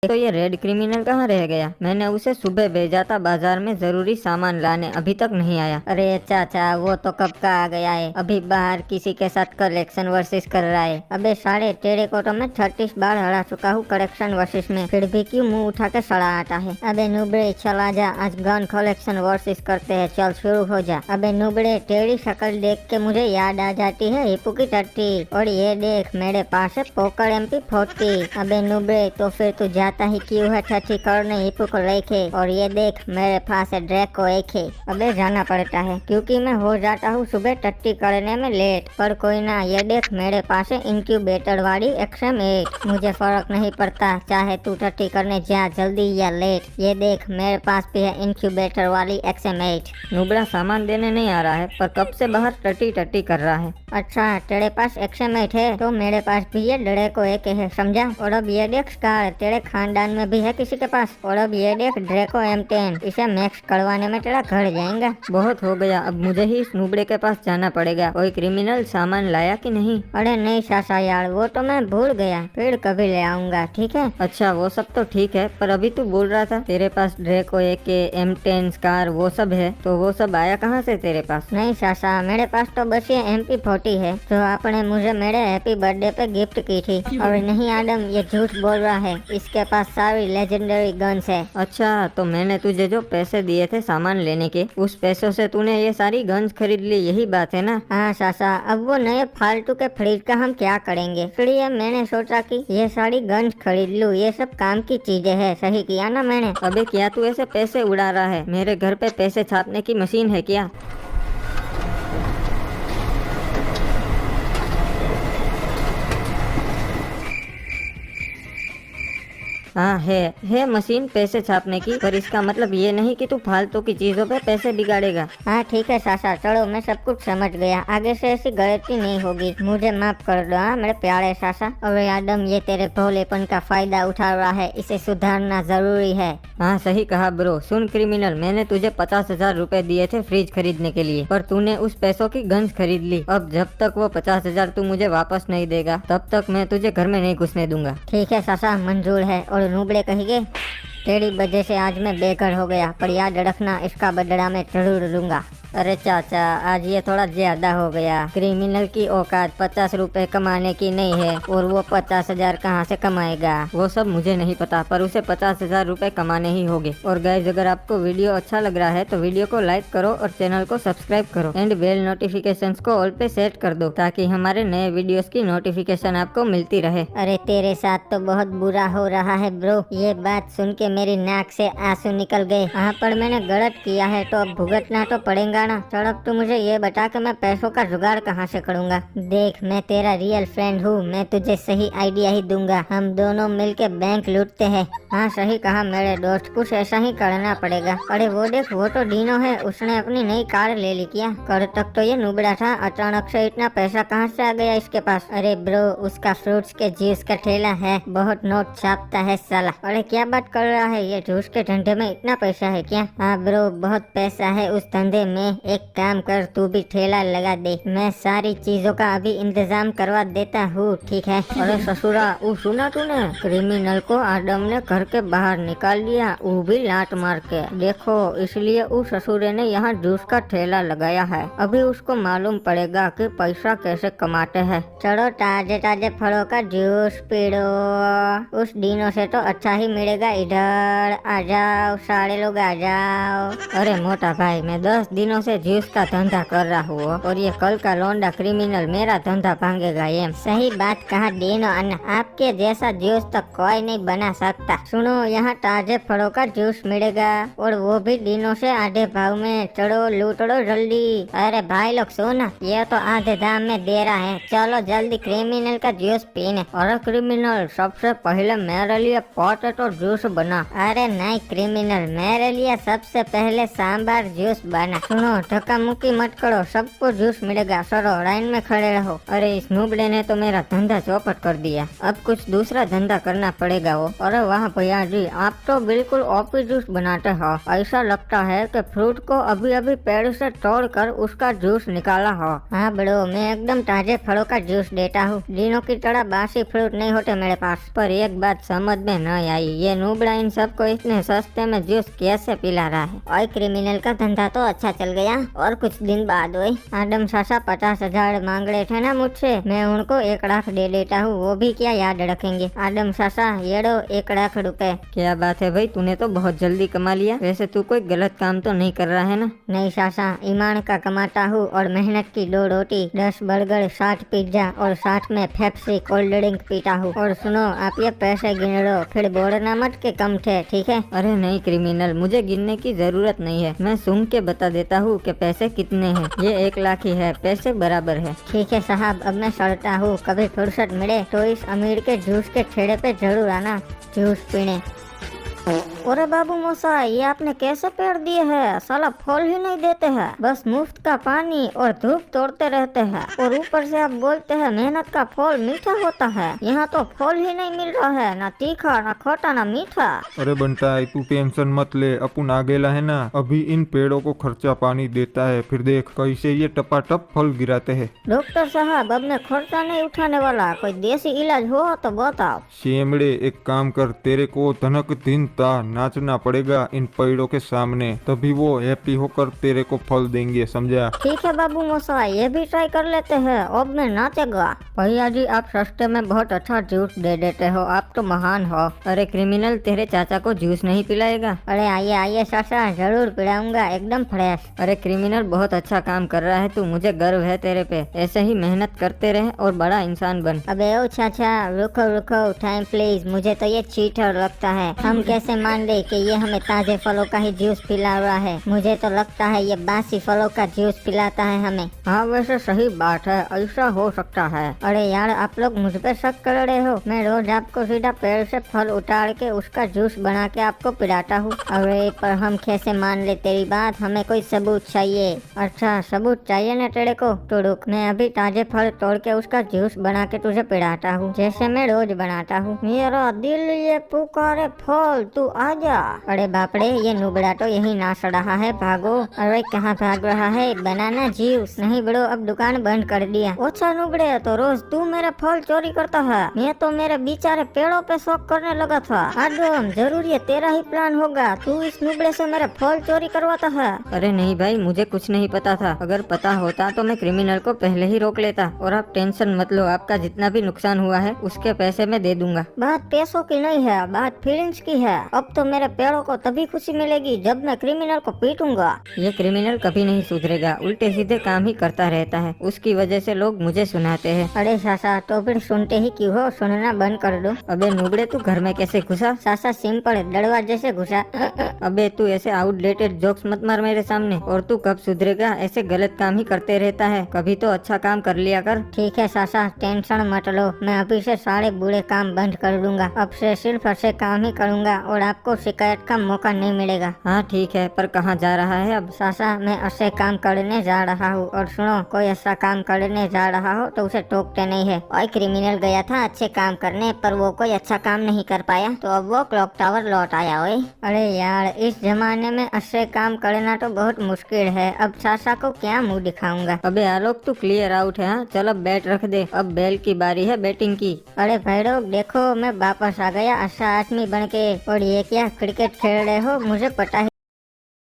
तो ये red criminal कहाँ रह गया? मैंने उसे सुबह भेजा था बाजार में जरूरी सामान लाने, अभी तक नहीं आया। अरे चाचा, वो तो कब का आ गया है, अभी बाहर किसी के साथ कलेक्शन वर्सेस कर रहा है। अबे साले, तेरे को तो मैं 36 बार हरा चुका हूँ कलेक्शन वर्सेस में, फिर भी क्यों मुंह उठा के सड़ा आता है? अबे नुबड़े चला जा, आज गन कलेक्शन वर्सेस करते हैं, चल शुरू हो जा। अबे नुबड़े, तेरी शक्ल देख के मुझे याद आ जाती है हिप्पो की टट्टी, और ये देख मेरे पास है पोकर MP40। अबे नुबड़े, तो फिर तू जाता ही क्यों है टट्टी करने हिप्पो को लेके? और ये देख मेरे पास है ड्रैको AK। अबे जाना पड़ता है क्योंकि मैं हो जाता हूँ सुबह टट्टी करने में लेट, पर कोई ना, ये देख मेरे पास है इंक्यूबेटर वाली XM8। मुझे फर्क नहीं पड़ता चाहे तू टट्टी करने जा जल्दी या लेट, ये देख मेरे पास भी है इंक्यूबेटर वाली XM8। नुबड़ा सामान देने नहीं आ रहा है, पर कब से बाहर टट्टी टट्टी कर रहा है। अच्छा, तेरे पास XM8 है तो मेरे पास भी ये ड्रैको AK है, समझा? और अब ये देख स्कार, तेरे खानदान में भी है किसी के पास? और अब ये देख ड्रैको M10, इसे मैक्स करवाने में तेरा घर जाएगा। बहुत हो गया, अब मुझे ही इस नुबड़े के पास जाना पड़ेगा। कोई क्रिमिनल सामान लाया कि नहीं? अरे नहीं सासा यार, वो तो मैं भूल गया, फिर कभी ले आऊंगा, ठीक है? अच्छा, वो सब तो ठीक है, पर अभी तू बोल रहा था तेरे पास ड्रैको AK M10 स्कार वो सब है, तो वो सब आया कहाँ से तेरे पास? नहीं सासा, मेरे पास तो बस ये MP40 है जो आपने मुझे मेरे हैप्पी बर्थडे पे गिफ्ट की थी। और नहीं आदम, ये झूठ बोल रहा है, इसके पास सारी लेजेंडरी गन्स है। अच्छा, तो मैंने तुझे जो पैसे दिए थे सामान लेने के, उस पैसों से तूने ये सारी गन्स खरीद ली, यही बात है ना? हाँ सासा, अब वो नए फालतू के फ्रिज का हम क्या करेंगे, इसलिए मैंने सोचा कि ये सारी गन्स खरीद लूं, ये सब काम की चीजें है। सही किया ना मैंने? अबे क्या तू ऐसे पैसे उड़ा रहा है? मेरे घर पे पैसे छापने की मशीन है क्या? हाँ है मशीन पैसे छापने की, पर इसका मतलब ये नहीं कि तू फालतू की चीजों पे पैसे बिगाड़ेगा। हाँ ठीक है सासा, चलो मैं सब कुछ समझ गया, आगे से ऐसी गलती नहीं होगी, मुझे माफ कर दो। हाँ मेरे प्यारे सासा। और आदम, ये तेरे भोलेपन का फायदा उठा रहा है, इसे सुधारना जरूरी है। हाँ सही कहा ब्रो। सुन क्रिमिनल, मैंने तुझे 50,000 रूपए दिए थे फ्रिज खरीदने के लिए, पर तूने उस पैसों की गन्स खरीद ली। अब जब तक वो 50,000 तू मुझे वापस नहीं देगा, तब तक मैं तुझे घर में नहीं घुसने दूंगा। ठीक है सासा, मंजूर है। और नुबड़े कहेंगे, तेरी वजह से आज मैं बेघर हो गया, पर याद रखना इसका बदला मैं जरूर दूंगा। अरे चाचा, आज ये थोड़ा ज्यादा हो गया। क्रिमिनल की औकात 50 रुपए कमाने की नहीं है, और वो 50,000 कहाँ से कमाएगा वो सब मुझे नहीं पता, पर उसे 50,000 रुपए कमाने ही होंगे। और गाइस, अगर आपको वीडियो अच्छा लग रहा है तो वीडियो को लाइक करो और चैनल को सब्सक्राइब करो, एंड बेल नोटिफिकेशंस को ऑल पे सेट कर दो, ताकि हमारे नए वीडियोस की नोटिफिकेशन आपको मिलती रहे। अरे तेरे साथ तो बहुत बुरा हो रहा है ब्रो, ये बात सुन के मेरी नाक से आंसू निकल गए। हाँ, पर मैंने गलत किया है तो अब भुगतना तो पड़ेगा ना। चल, अब तू मुझे ये बता कि मैं पैसों का जुगाड़ कहाँ से करूँगा। देख, मैं तेरा रियल फ्रेंड हूँ, मैं तुझे सही आइडिया ही दूंगा। हम दोनों मिलके बैंक लूटते हैं। हाँ सही कहा मेरे दोस्त, कुछ ऐसा ही करना पड़ेगा। अरे वो देख, वो तो डीनो है, उसने अपनी नई कार ले ली क्या? कल तक तो ये नुबड़ा था, अचानक से इतना पैसा कहाँ से आ गया इसके पास? अरे ब्रो, उसका फ्रूट्स के जूस का ठेला है, बहुत नोट छापता है साला। अरे क्या बात कर रहा है, ये जूस के धंधे में इतना पैसा है क्या? हाँ ब्रो, बहुत पैसा है उस धंधे में। एक काम कर, तू भी ठेला लगा दे, मैं सारी चीजों का अभी इंतजाम करवा देता हूँ, ठीक है? अरे ससुरा, वो सुना तूने? क्रिमिनल को आदम ने घर के बाहर निकाल दिया, वो भी लात मार के। देखो, इसलिए उस ससुरे ने यहाँ जूस का ठेला लगाया है। अभी उसको मालूम पड़ेगा कि पैसा कैसे कमाते हैं। चलो, ताजे ताजे फलों का जूस पी लो, उस दिनों से तो अच्छा ही मिलेगा। इधर आ जाओ, सारे लोग आ जाओ। अरे मोटा भाई, मैं 10 दिनों से जूस का धंधा कर रहा हूँ, और ये कल का लौंडा क्रिमिनल मेरा धंधा भांगेगा। ये सही बात कहा डीनो अन्ना, आपके जैसा जूस तो कोई नहीं बना सकता। सुनो, यहाँ ताजे फलों का जूस मिलेगा, और वो भी दिनों से आधे भाव में। चलो लूट लो जल्दी। अरे भाई लोग सुनो, ये तो आधे दाम में दे रहा है, चलो जल्दी क्रिमिनल का जूस पीने। अरे क्रिमिनल, सबसे पहले मेरे लिए पोटैटो जूस बना। अरे नहीं क्रिमिनल, मेरे लिए सबसे पहले सांभर जूस बना। सुनो सुनो, धक्का मुक्की मत करो, सबको जूस मिलेगा। चलो लाइन में खड़े रहो। अरे इस नुबड़े ने तो मेरा धंधा चौपट कर दिया, अब कुछ दूसरा धंधा करना पड़ेगा वो। अरे वाह भैया जी, आप तो बिल्कुल ओपी जूस बनाते हो। ऐसा लगता है कि फ्रूट को अभी अभी पेड़ से तोड़कर उसका जूस निकाला हो। हाँ बड़ो, मैं एकदम ताजे फलों का जूस देता हूँ। दिनों की तरह बासी फ्रूट नहीं होते मेरे पास। पर एक बात समझ में न आई, ये नुबड़ा इन सबको इतने सस्ते में जूस कैसे पिला रहा है। और क्रिमिनल का धंधा तो अच्छा चल गया। और कुछ दिन बाद हुई, आदम सासा 50,000 मांग रहे थे ना मुझसे, मैं उनको 1 लाख दे देता हूँ। वो भी क्या याद रखेंगे। आदम सासा ये लो 1 लाख रुपए। क्या बात है भाई, तूने तो बहुत जल्दी कमा लिया। वैसे तू कोई गलत काम तो नहीं कर रहा है ना? नहीं सासा, ईमान का कमाता हूँ और मेहनत की 2 रोटी, 10 बर्गर, 60 पिज्जा और साथ में पेप्सी कोल्ड ड्रिंक पीता हूँ। और सुनो, आप ये पैसे गिन लो, फिर बोलना मत के कम थे, ठीक है? अरे नहीं क्रिमिनल, मुझे गिनने की जरूरत नहीं है। मैं सुन के बता देता हूँ कि पैसे कितने हैं। ये 1 लाख ही है, पैसे बराबर है। ठीक है साहब, अब मैं चलता हूँ। कभी फुर्सत मिले तो इस अमीर के जूस के ठेले पे जरूर आना जूस पीने। अरे बाबू मौसा, ये आपने कैसे पेड़ दिए हैं? साला फल ही नहीं देते हैं, बस मुफ्त का पानी और धूप तोड़ते रहते हैं। और ऊपर से आप बोलते हैं मेहनत का फल मीठा होता है। यहाँ तो फल ही नहीं मिल रहा है, ना तीखा ना खोटा ना मीठा। अरे बंटा, तू टेंशन मत ले, अपन आगेला है ना। अभी इन पेड़ों को खर्चा पानी देता है, फिर देख कैसे ये टपाटप फल गिराते हैं। डॉक्टर साहब, अब मैं खर्चा नहीं उठाने वाला, कोई देसी इलाज हो तो बताओ। शेमड़े, एक काम कर, तेरे को धनक दिन ता नाचना पड़ेगा इन पेड़ों के सामने, तभी वो हैप्पी होकर तेरे को फल देंगे, समझा? ठीक है बाबू मोसा, ये भी ट्राई कर लेते हैं। अब मैं नाचेगा। भैया जी, आप सस्ते में बहुत अच्छा जूस दे देते हो, आप तो महान हो। अरे क्रिमिनल, तेरे चाचा को जूस नहीं पिलाएगा? अरे आइए आइए चाचा, जरूर पिलाऊंगा, एकदम फ्रेश। अरे क्रिमिनल, बहुत अच्छा काम कर रहा है तू, मुझे गर्व है तेरे पे। ऐसे ही मेहनत करते रहे और बड़ा इंसान बन। अबे ओ चाचा, रुको रुको, टाइम प्लीज। मुझे तो ये चीटर लगता है। हम कैसे मान ले कि ये हमें ताजे फलों का ही जूस पिला रहा है? मुझे तो लगता है ये बासी फलों का जूस पिलाता है हमें। हाँ वैसे सही बात है, ऐसा हो सकता है। अरे यार, आप लोग मुझ पे शक कर रहे हो? मैं रोज आपको सीधा पेड़ से फल उतार के उसका जूस बना के आपको पिलाता हूँ। अरे पर हम कैसे मान ले तेरी बात? हमें कोई सबूत चाहिए। अच्छा सबूत चाहिए ना तेरे को? तो रुक, मैं अभी ताजे फल तोड़ के उसका जूस बना के तुझे पिलाता हूँ, जैसे मैं रोज बनाता हूँ। मेरा दिल ये पुकारे फल, तू आजा। अरे बापड़े, ये नुबड़ा तो यही नाच रहा है, भागो। अरे कहाँ भाग रहा है? बनाना जूस नहीं बड़ो, अब दुकान बंद कर दिया। अच्छा नुबड़े, तो रोज तू मेरे फल चोरी करता है। मैं तो मेरे बेचारे पेड़ों पे शौक करने लगा था। आदम, जरूर ये तेरा ही प्लान होगा, तू इस नुबड़े से मेरे फल चोरी करवाता है। अरे नहीं भाई, मुझे कुछ नहीं पता था। अगर पता होता तो मैं क्रिमिनल को पहले ही रोक लेता। और आप टेंशन मत लो, आपका जितना भी नुकसान हुआ है उसके पैसे मैं दे दूंगा। बात पैसों की नहीं है, बात फीलिंग्स की है। अब तो मेरे पेड़ों को तभी खुशी मिलेगी जब मैं क्रिमिनल को पीटूंगा। ये क्रिमिनल कभी नहीं सुधरेगा, उल्टे सीधे काम ही करता रहता है। उसकी वजह से लोग मुझे सुनाते हैं। अरे सासा, तो फिर सुनते ही क्यों हो? सुनना बंद कर दो। अबे नुबड़े, तू घर में कैसे घुसा? सासा सिंपल, दरवाजे से घुसा। अबे तू ऐसे आउटडेटेड जोक्स मत मार मेरे सामने। और तू कब सुधरेगा? ऐसे गलत काम ही करते रहता है, कभी तो अच्छा काम कर लिया कर। ठीक है सासा, टेंशन मत लो, मैं अभी से सारे बुरे काम बंद कर दूंगा। अब से सिर्फ अच्छे काम ही करूंगा और आपको शिकायत का मौका नहीं मिलेगा। हाँ ठीक है, पर कहाँ जा रहा है अब? सासा, मैं अच्छे काम करने जा रहा हूँ। और सुनो, कोई अच्छा काम करने जा रहा हो तो उसे टोकते नहीं है। और क्रिमिनल गया था अच्छे काम करने, पर वो कोई अच्छा काम नहीं कर पाया, तो अब वो क्लॉक टावर लौट आया। ओए अरे यार, इस जमाने में अच्छे काम करना तो बहुत मुश्किल है। अब सासा को क्या मुँह दिखाऊंगा? अबे आलोक, तू क्लियर आउट है। हाँ चल, अब बैट रख दे, अब बैल की बारी है बैटिंग की। अरे भाई लोग देखो, मैं वापस आ गया अच्छा आदमी बन के। और ये क्या क्रिकेट खेल रहे हो? मुझे पता है